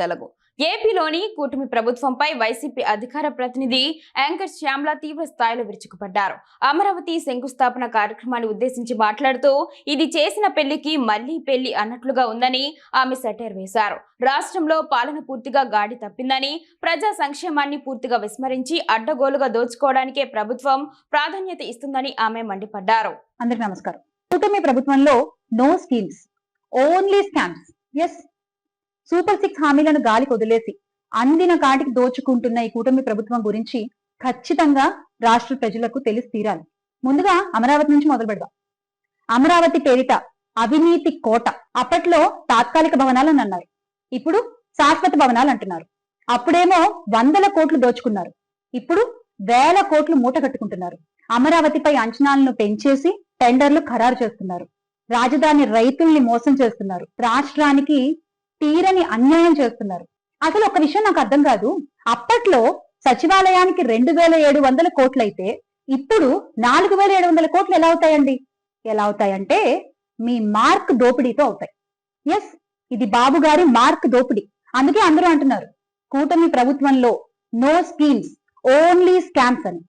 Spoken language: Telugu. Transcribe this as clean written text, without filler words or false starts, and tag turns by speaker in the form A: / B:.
A: తెలుగు ఏపీలోని కూటమి ప్రభుత్వంపై వైసీపీ అధికార ప్రతినిధి యాంకర్ శ్యామ్ల తీవ్ర స్థాయిలో విరుచుకుపడ్డారు. అమరావతి శంకుస్థాపన కార్యక్రమాన్ని ఉద్దేశించి మాట్లాడుతూ ఇది చేసిన పెళ్లికి మళ్లీ పెళ్లి అన్నట్లుగా ఉందని ఆమె సెటైర్ వేశారు. రాష్ట్రంలో పాలన పూర్తిగా గాడి తప్పిందని, ప్రజా సంక్షేమాన్ని పూర్తిగా విస్మరించి అడ్డగోలుగా దోచుకోవడానికే ప్రభుత్వం ప్రాధాన్యత ఇస్తుందని ఆమె మండిపడ్డారు.
B: అందరికీ నమస్కారం. కూటమి ప్రభుత్వంలో no schemes, only scams. Yes, super 6 హామీలను గాలికి వదిలేసి అందిన కాటికి దోచుకుంటున్న ఈ కూటమి ప్రభుత్వం గురించి ఖచ్చితంగా రాష్ట్ర ప్రజలకు తెలిసి తీరాలి. ముందుగా అమరావతి నుంచి మొదలు పెడదాం. అమరావతి పేరిట అవినీతి కోట. అప్పట్లో తాత్కాలిక భవనాలని అన్నారు, ఇప్పుడు శాశ్వత భవనాలు అంటున్నారు. అప్పుడేమో 100 కోట్లు దోచుకున్నారు, ఇప్పుడు 1000 కోట్లు మూట కట్టుకుంటున్నారు. అమరావతిపై అంచనాలను పెంచేసి టెండర్లు ఖరారు చేస్తున్నారు. రాజధాని రైతుల్ని మోసం చేస్తున్నారు. రాష్ట్రానికి తీరని అన్యాయం చేస్తున్నారు. అసలు ఒక విషయం నాకు అర్థం కాదు. అప్పట్లో సచివాలయానికి 2700 కోట్లయితే ఇప్పుడు 4700 కోట్లు ఎలా అవుతాయండి? ఎలా అవుతాయంటే మీ మార్క్ దోపిడీతో అవుతాయి. ఎస్, ఇది బాబు గారి మార్క్ దోపిడీ. అందుకే అందరూ అంటున్నారు కూటమి ప్రభుత్వంలో నో స్కీమ్స్, ఓన్లీ స్కామ్స్ అని.